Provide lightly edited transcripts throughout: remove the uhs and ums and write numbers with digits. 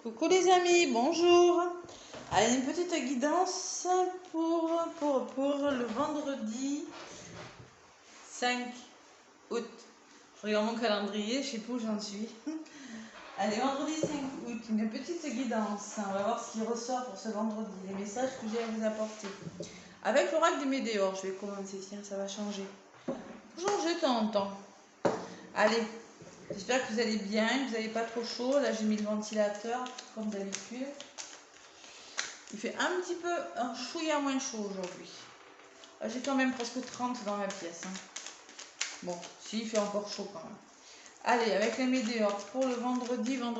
Coucou les amis, bonjour. Allez, une petite guidance pour le vendredi 5 août. Je regarde mon calendrier, je sais plus où j'en suis. Allez, vendredi 5 août, une petite guidance. On va voir ce qui ressort pour ce vendredi, les messages que j'ai à vous apporter. Avec l'oracle des météores, je vais commencer, tiens, ça va changer. Changer de temps en temps. Allez, j'espère que vous allez bien, que vous n'avez pas trop chaud. Là, j'ai mis le ventilateur, comme d'habitude. Il fait un petit peu, un chouïa moins chaud aujourd'hui. J'ai quand même presque 30 dans ma pièce. Hein. Bon, si, il fait encore chaud quand même. Allez, avec les météores, pour le vendredi 5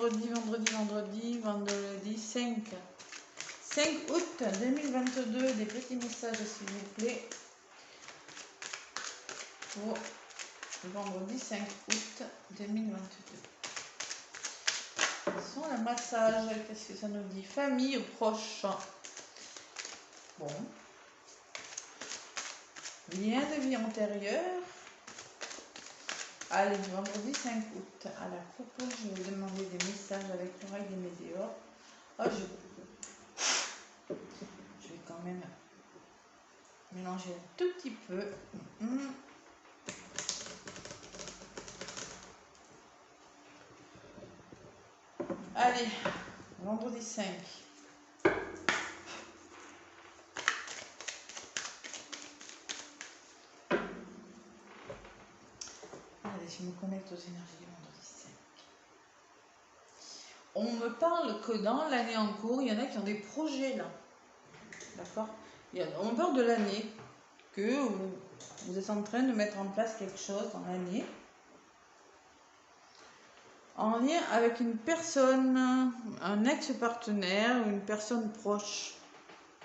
août 2022, des petits messages s'il vous plaît. Pour le vendredi 5 août 2022. Son le massage, qu'est-ce que ça nous dit? Famille proche. Bon. Lien de vie antérieure. Allez, vendredi 5 août, à la coupe, je vais demander des messages avec l'oreille des météores. Oh, je vais quand même mélanger un tout petit peu. Allez, vendredi 5. Allez, je me connecte aux énergies du vendredi 5. On me parle que dans l'année en cours, il y en a qui ont des projets là. D'accord? On me parle de l'année, que vous êtes en train de mettre en place quelque chose dans l'année. En lien avec une personne, un ex-partenaire ou une personne proche.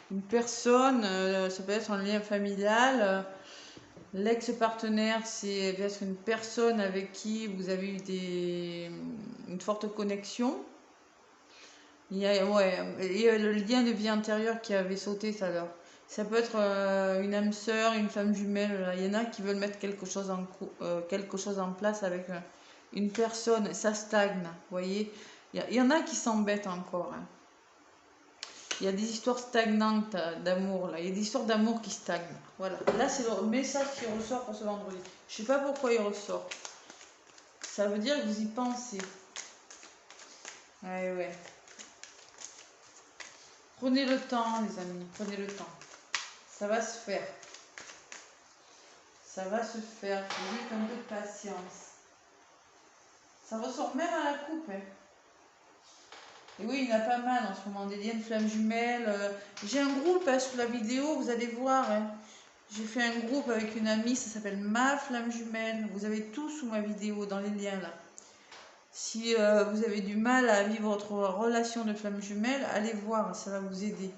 Une personne, ça peut être un lien familial. L'ex-partenaire, c'est peut-être une personne avec qui vous avez eu une forte connexion. Il y a le lien de vie antérieure qui avait sauté tout à l'heure. Ça peut être une âme sœur, une femme jumelle. Il y en a qui veulent mettre quelque chose en place avec une personne. Ça stagne, vous voyez. Il y en a qui s'embêtent encore. Hein. Il y a des histoires stagnantes d'amour, là. Il y a des histoires d'amour qui stagnent. Voilà. Là, c'est le message qui ressort pour ce vendredi. Je sais pas pourquoi il ressort. Ça veut dire que vous y pensez. Ouais. Prenez le temps, les amis. Prenez le temps. Ça va se faire. Ça va se faire. Il faut juste un peu de patience. Ça ressort même à la coupe. Hein. Et oui, il y en a pas mal en ce moment, des liens de flammes jumelles. J'ai un groupe sous la vidéo, vous allez voir. Hein. J'ai fait un groupe avec une amie, ça s'appelle Ma Flamme Jumelle. Vous avez tout sous ma vidéo, dans les liens là. Si vous avez du mal à vivre votre relation de flamme jumelle, allez voir, ça va vous aider.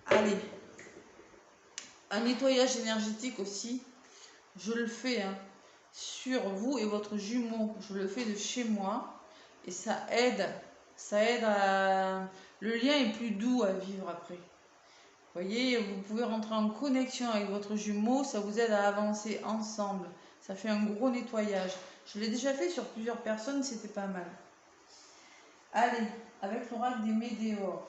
Allez. Un nettoyage énergétique aussi, je le fais hein, sur vous et votre jumeau. Je le fais de chez moi. Et ça aide à... Le lien est plus doux à vivre après. Vous voyez, vous pouvez rentrer en connexion avec votre jumeau, ça vous aide à avancer ensemble. Ça fait un gros nettoyage. Je l'ai déjà fait sur plusieurs personnes, c'était pas mal. Allez, avec l'oracle des météores.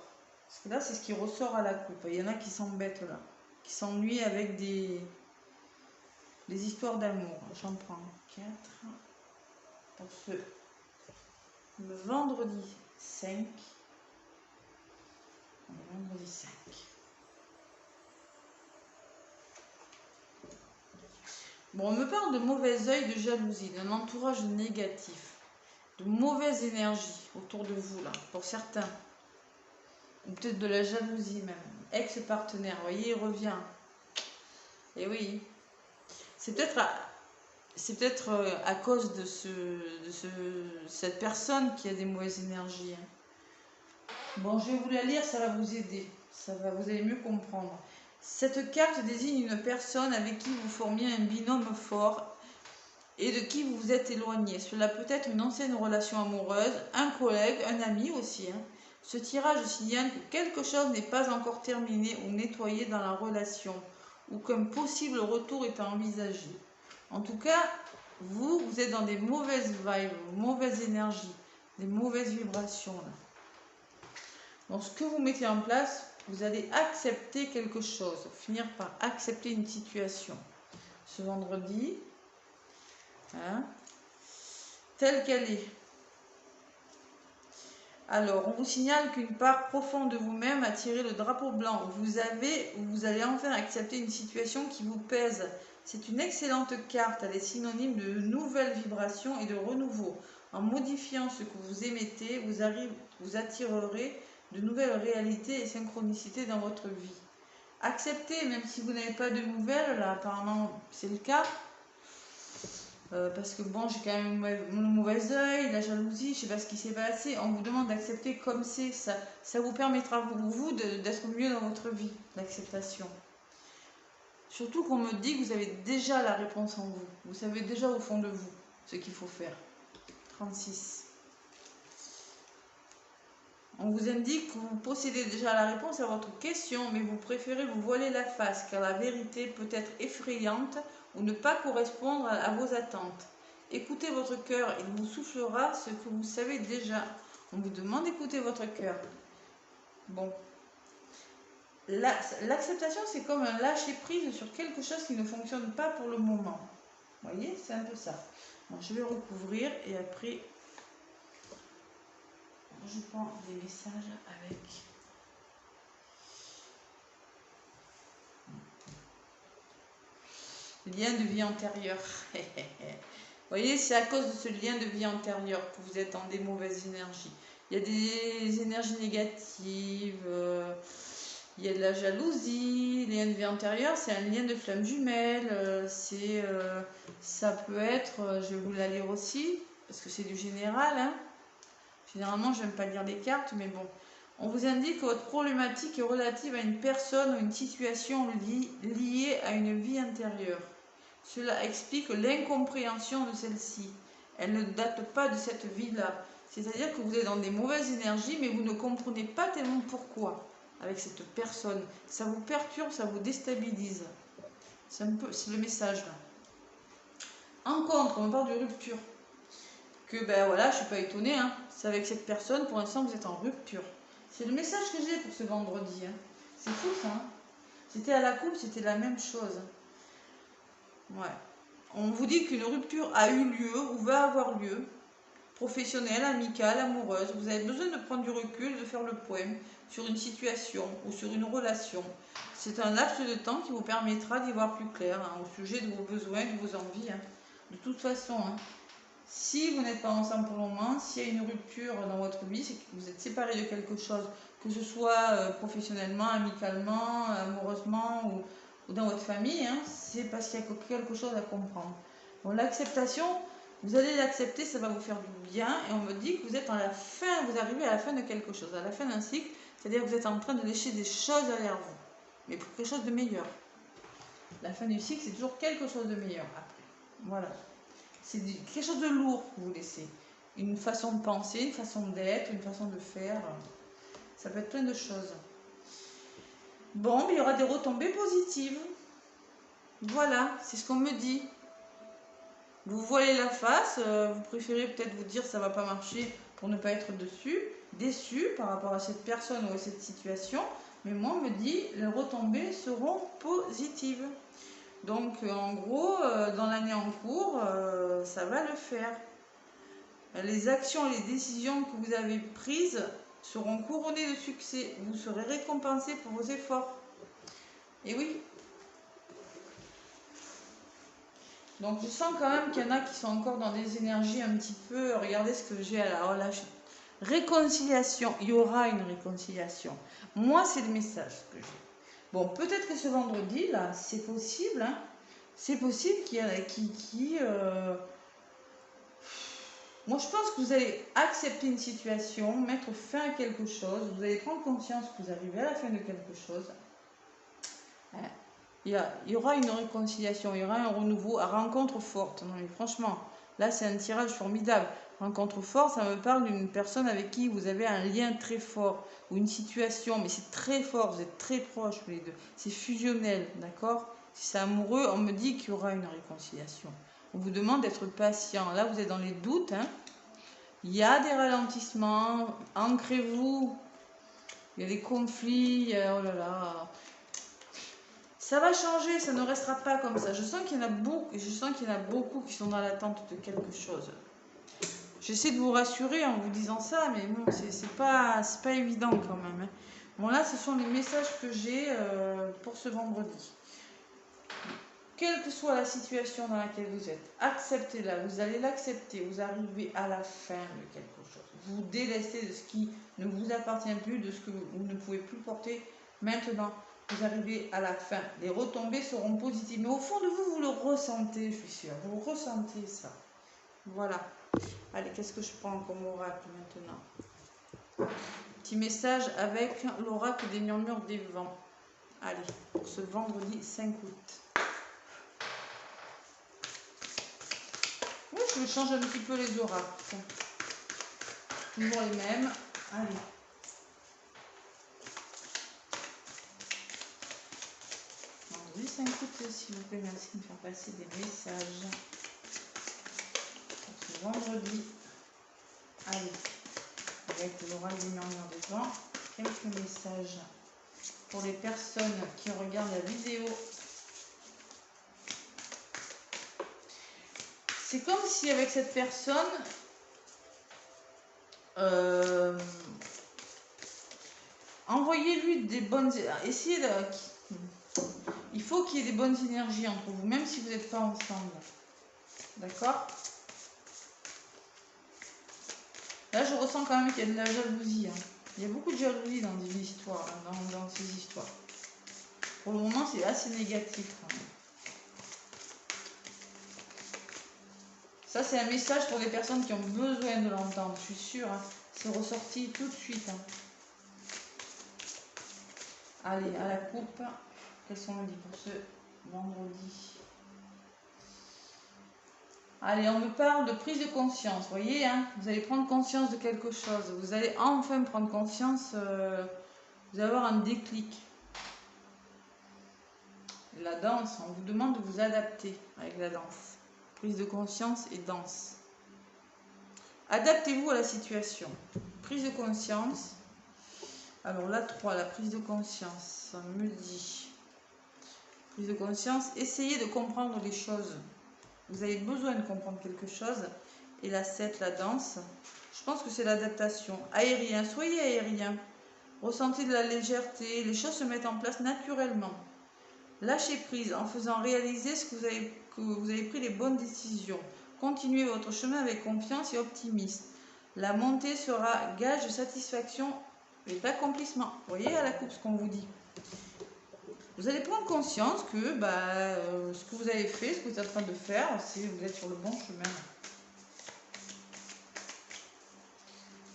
Parce que là, c'est ce qui ressort à la coupe. Il y en a qui s'embêtent là, qui s'ennuient avec des histoires d'amour. J'en prends 4 pour ce le vendredi 5. Le vendredi 5. Bon, on me parle de mauvais œil, de jalousie, d'un entourage négatif, de mauvaise énergie autour de vous, là, pour certains. Ou peut-être de la jalousie même. Ex-partenaire, vous voyez, il revient. Et oui. C'est peut-être à cause de cette personne qui a des mauvaises énergies. Hein. Bon, je vais vous la lire, ça va vous aider. Vous allez mieux comprendre. Cette carte désigne une personne avec qui vous formiez un binôme fort et de qui vous vous êtes éloigné. Cela peut être une ancienne relation amoureuse, un collègue, un ami aussi. Hein. Ce tirage signale que quelque chose n'est pas encore terminé ou nettoyé dans la relation, ou qu'un possible retour est à envisager. En tout cas, vous êtes dans des mauvaises vibes, mauvaises énergies. des mauvaises vibrations. Là. Donc, ce que vous mettez en place, vous allez accepter quelque chose, finir par accepter une situation. Ce vendredi, hein, telle qu'elle est. Alors, on vous signale qu'une part profonde de vous-même a tiré le drapeau blanc. Vous allez enfin accepter une situation qui vous pèse. C'est une excellente carte. Elle est synonyme de nouvelles vibrations et de renouveau. En modifiant ce que vous émettez, vous attirerez de nouvelles réalités et synchronicités dans votre vie. Acceptez, même si vous n'avez pas de nouvelles, là apparemment c'est le cas. Parce que bon, j'ai quand même le mauvais œil, la jalousie, je sais pas ce qui s'est passé. On vous demande d'accepter comme c'est. Ça vous permettra, vous, d'être mieux dans votre vie, l'acceptation. Surtout qu'on me dit que vous avez déjà la réponse en vous. Vous savez déjà au fond de vous ce qu'il faut faire. 36. On vous indique que vous possédez déjà la réponse à votre question, mais vous préférez vous voiler la face, car la vérité peut être effrayante ou ne pas correspondre à vos attentes. Écoutez votre cœur, il vous soufflera ce que vous savez déjà. On vous demande d'écouter votre cœur. Bon. L'acceptation, c'est comme un lâcher-prise sur quelque chose qui ne fonctionne pas pour le moment. Vous voyez, c'est un peu ça. Bon, je vais recouvrir et après, je prends des messages avec... Lien de vie antérieure. Vous voyez, c'est à cause de ce lien de vie antérieure que vous êtes dans des mauvaises énergies. Il y a des énergies négatives, il y a de la jalousie. Le lien de vie antérieure, c'est un lien de flamme jumelle. Ça peut être, je vais vous la lire aussi, parce que c'est du général. Hein. Généralement, je n'aime pas lire les cartes, mais bon. On vous indique que votre problématique est relative à une personne ou une situation liée à une vie intérieure. Cela explique l'incompréhension de celle-ci. Elle ne date pas de cette vie-là. C'est-à-dire que vous êtes dans des mauvaises énergies, mais vous ne comprenez pas tellement pourquoi avec cette personne. Ça vous perturbe, ça vous déstabilise. C'est le message là. En contre, on parle de rupture. Que ben voilà, je suis pas étonnée. Hein. C'est avec cette personne, pour l'instant, vous êtes en rupture. C'est le message que j'ai pour ce vendredi. Hein. C'est fou ça. Hein. C'était à la coupe, c'était la même chose. Ouais. On vous dit qu'une rupture a eu lieu ou va avoir lieu, professionnelle, amicale, amoureuse. Vous avez besoin de prendre du recul, de faire le point sur une situation ou sur une relation. C'est un laps de temps qui vous permettra d'y voir plus clair hein, au sujet de vos besoins, de vos envies. Hein. De toute façon, hein, si vous n'êtes pas ensemble pour le moment, s'il y a une rupture dans votre vie, c'est que vous êtes séparés de quelque chose, que ce soit professionnellement, amicalement, amoureusement ou dans votre famille, hein, c'est parce qu'il y a quelque chose à comprendre. Bon, l'acceptation, vous allez l'accepter, ça va vous faire du bien, et on me dit que vous êtes à la fin, vous arrivez à la fin de quelque chose, à la fin d'un cycle, c'est-à-dire que vous êtes en train de laisser des choses derrière vous, mais pour quelque chose de meilleur. La fin du cycle, c'est toujours quelque chose de meilleur après. Voilà. C'est quelque chose de lourd que vous laissez. Une façon de penser, une façon d'être, une façon de faire. Ça peut être plein de choses. Bon, il y aura des retombées positives. Voilà, c'est ce qu'on me dit. Vous voilez la face, vous préférez peut-être vous dire ça va pas marcher pour ne pas être déçu par rapport à cette personne ou à cette situation. Mais moi, on me dit les retombées seront positives. Donc, en gros, dans l'année en cours, ça va le faire. Les actions et les décisions que vous avez prises seront couronnées de succès. Vous serez récompensé pour vos efforts. Et oui. Donc, je sens quand même qu'il y en a qui sont encore dans des énergies un petit peu... Regardez ce que j'ai là. Oh là, réconciliation. Il y aura une réconciliation. Moi, c'est le message que j'ai. Bon, peut-être que ce vendredi, là, c'est possible. Hein, c'est possible qu'il y en ait qui Moi, je pense que vous allez accepter une situation, mettre fin à quelque chose. Vous allez prendre conscience que vous arrivez à la fin de quelque chose. Il y aura une réconciliation, il y aura un renouveau à rencontre forte. Non, mais franchement, là, c'est un tirage formidable. Rencontre forte, ça me parle d'une personne avec qui vous avez un lien très fort ou une situation, mais c'est très fort, vous êtes très proches tous les deux. C'est fusionnel, d'accord? Si c'est amoureux, on me dit qu'il y aura une réconciliation. On vous demande d'être patient. Là, vous êtes dans les doutes. Hein. Il y a des ralentissements, ancrez-vous. Il y a des conflits, oh là là. Ça va changer, ça ne restera pas comme ça. Je sens qu'il y en a beaucoup qui sont dans l'attente de quelque chose. J'essaie de vous rassurer en vous disant ça, mais bon, c'est pas évident quand même. Hein. Bon, là, ce sont les messages que j'ai pour ce vendredi. Quelle que soit la situation dans laquelle vous êtes, acceptez-la, vous allez l'accepter, vous arrivez à la fin de quelque chose. Vous délestez de ce qui ne vous appartient plus, de ce que vous ne pouvez plus porter maintenant. Vous arrivez à la fin. Les retombées seront positives. Mais au fond de vous, vous le ressentez, je suis sûre. Vous ressentez ça. Voilà. Allez, qu'est-ce que je prends comme oracle maintenant? Petit message avec l'oracle des murmures des vents. Allez, pour ce vendredi 5 août. Oui, je change un petit peu les oracles. Toujours les mêmes. Allez. Vendredi 5 août, s'il vous plaît, merci de me faire passer des messages. Pour ce vendredi. Allez. Avec l'oracle des murmures des vents. Quelques messages pour les personnes qui regardent la vidéo. C'est comme si avec cette personne, envoyez-lui des bonnes... Essayez de... Il faut qu'il y ait des bonnes énergies entre vous, même si vous n'êtes pas ensemble. D'accord? Là, je ressens quand même qu'il y a de la jalousie. Hein. Il y a beaucoup de jalousie dans des histoires, dans ces histoires. Pour le moment, c'est assez négatif. Quand même. Ça, c'est un message pour les personnes qui ont besoin de l'entendre, je suis sûre. Hein. C'est ressorti tout de suite. Hein. Allez, à la coupe. Qu'est-ce qu'on me dit pour ce vendredi? Allez, on me parle de prise de conscience. Vous voyez, hein, vous allez prendre conscience de quelque chose. Vous allez enfin prendre conscience. Vous allez avoir un déclic. La danse, on vous demande de vous adapter avec la danse. Prise de conscience et danse. Adaptez-vous à la situation. Prise de conscience. Alors la 3, la prise de conscience, ça me dit. Prise de conscience, essayez de comprendre les choses. Vous avez besoin de comprendre quelque chose. Et la 7, la danse. Je pense que c'est l'adaptation. Aérien, soyez aérien. Ressentez de la légèreté. Les choses se mettent en place naturellement. Lâchez prise en faisant réaliser que vous avez pris les bonnes décisions. Continuez votre chemin avec confiance et optimisme. La montée sera gage de satisfaction et d'accomplissement. Vous voyez à la coupe ce qu'on vous dit. Vous allez prendre conscience que ce que vous avez fait, ce que vous êtes en train de faire, c'est vous êtes sur le bon chemin.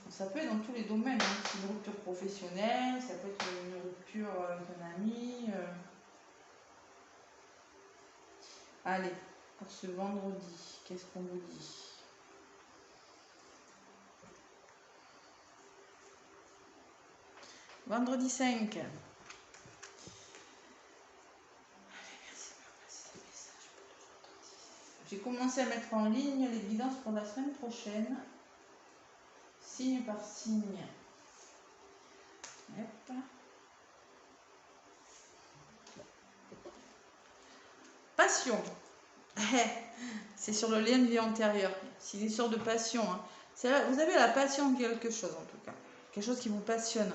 Ça peut être dans tous les domaines. Hein. C'est une rupture professionnelle, ça peut être une rupture avec un ami. Allez, pour ce vendredi, qu'est-ce qu'on vous dit? Vendredi 5. J'ai commencé à mettre en ligne les guidances pour la semaine prochaine. Signe par signe. Hop. Passion. C'est sur le lien de vie antérieure. C'est une sorte de passion. Hein. Vous avez la passion de quelque chose en tout cas. Quelque chose qui vous passionne.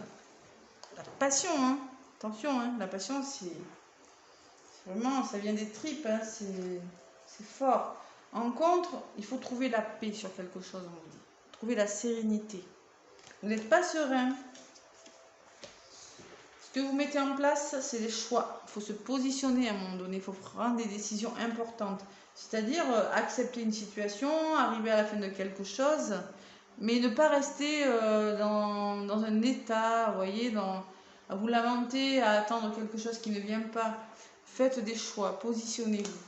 La passion, hein. Attention, hein. La passion, c'est vraiment, ça vient des tripes. Hein. C'est fort. En contre, il faut trouver la paix sur quelque chose, on vous dit. Trouver la sérénité. Vous n'êtes pas serein. Ce que vous mettez en place, c'est des choix. Il faut se positionner à un moment donné. Il faut prendre des décisions importantes. C'est-à-dire accepter une situation, arriver à la fin de quelque chose, mais ne pas rester dans un état, vous voyez, à vous lamenter, à attendre quelque chose qui ne vient pas. Faites des choix, positionnez-vous.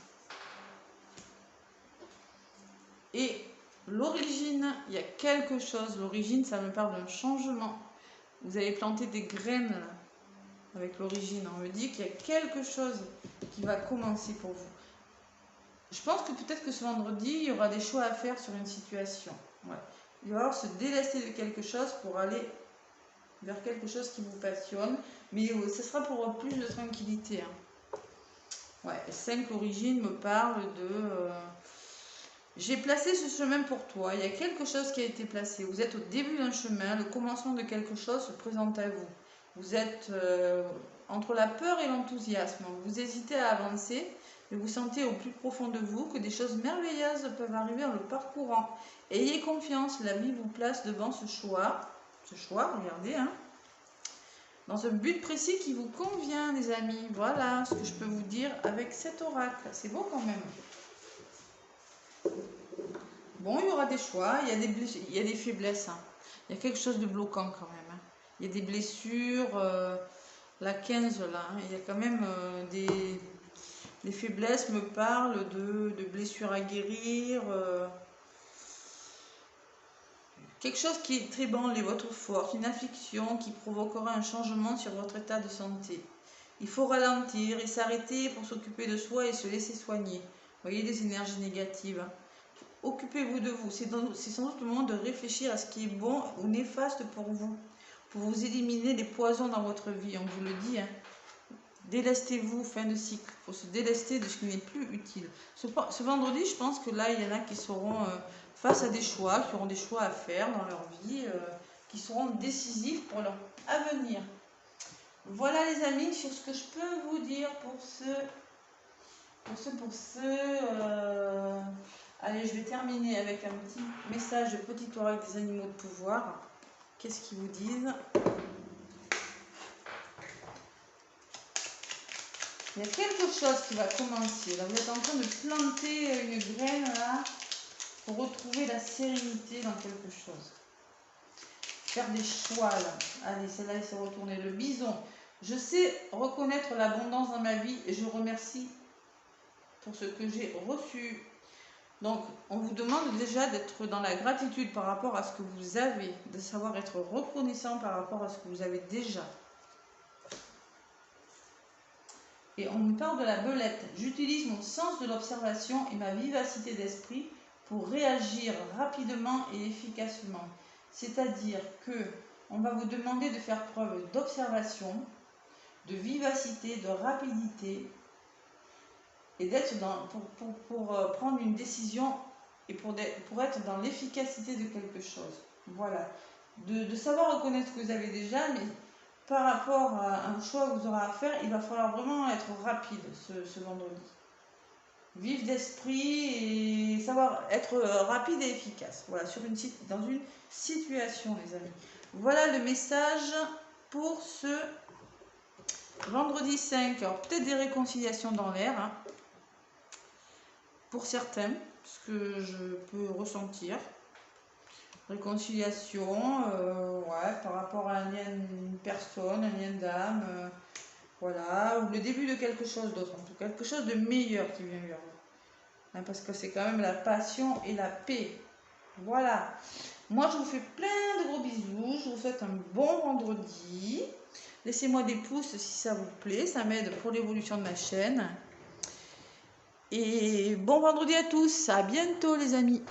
Et l'origine, il y a quelque chose. L'origine, ça me parle d'un changement. Vous avez planté des graines là, avec l'origine. On me dit qu'il y a quelque chose qui va commencer pour vous. Je pense que peut-être que ce vendredi, il y aura des choix à faire sur une situation. Ouais. Il va falloir se délester de quelque chose pour aller vers quelque chose qui vous passionne. Mais ce sera pour plus de tranquillité. Hein. Ouais, 5 origines me parle de... j'ai placé ce chemin pour toi. Il y a quelque chose qui a été placé. Vous êtes au début d'un chemin. Le commencement de quelque chose se présente à vous. Vous êtes entre la peur et l'enthousiasme. Vous hésitez à avancer, mais vous sentez au plus profond de vous que des choses merveilleuses peuvent arriver en le parcourant. Ayez confiance, la vie vous place devant ce choix. Ce choix, regardez, hein, dans un but précis qui vous convient, les amis. Voilà ce que je peux vous dire avec cet oracle. C'est beau quand même. Bon, il y aura des choix, il y a des faiblesses. Hein. Il y a quelque chose de bloquant quand même. Hein. Il y a des blessures, la 15 là, hein. Il y a quand même des faiblesses, me parlent de blessures à guérir. Quelque chose qui est très bon, votre force, une affliction qui provoquera un changement sur votre état de santé. Il faut ralentir et s'arrêter pour s'occuper de soi et se laisser soigner. Vous voyez les énergies négatives. Occupez-vous de vous. C'est sans doute le moment de réfléchir à ce qui est bon ou néfaste pour vous éliminer les poisons dans votre vie. On vous le dit, hein. Délestez-vous, fin de cycle. Il faut se délester de ce qui n'est plus utile. Ce vendredi, je pense que là, il y en a qui seront face à des choix, qui auront des choix à faire dans leur vie, qui seront décisifs pour leur avenir. Voilà les amis, sur ce que je peux vous dire pour ce. Allez, je vais terminer avec un petit message de petit oracle des animaux de pouvoir. Qu'est-ce qu'ils vous disent? Il y a quelque chose qui va commencer. Là, vous êtes en train de planter une graine là pour retrouver la sérénité dans quelque chose. Faire des choix là. Allez, celle-là, elle s'est retournée. Le bison. Je sais reconnaître l'abondance dans ma vie et je remercie pour ce que j'ai reçu. Donc, on vous demande déjà d'être dans la gratitude par rapport à ce que vous avez, de savoir être reconnaissant par rapport à ce que vous avez déjà. Et on me parle de la belette. J'utilise mon sens de l'observation et ma vivacité d'esprit pour réagir rapidement et efficacement. C'est-à-dire que on va vous demander de faire preuve d'observation, de vivacité, de rapidité, et d'être pour prendre une décision et pour être dans l'efficacité de quelque chose. Voilà. De savoir reconnaître ce que vous avez déjà, mais par rapport à un choix que vous aurez à faire, il va falloir vraiment être rapide ce vendredi. Vif d'esprit et savoir être rapide et efficace. Voilà, dans une situation, les amis. Voilà le message pour ce vendredi 5. Alors, peut-être des réconciliations dans l'air, hein. Pour certains, ce que je peux ressentir. Réconciliation, ouais, par rapport à un lien, une personne, un lien d'âme, voilà, ou le début de quelque chose d'autre, en tout cas, quelque chose de meilleur qui vient vers vous. Hein, parce que c'est quand même la passion et la paix. Voilà. Moi, je vous fais plein de gros bisous. Je vous souhaite un bon vendredi. Laissez-moi des pouces si ça vous plaît. Ça m'aide pour l'évolution de ma chaîne. Et bon vendredi à tous, à bientôt les amis.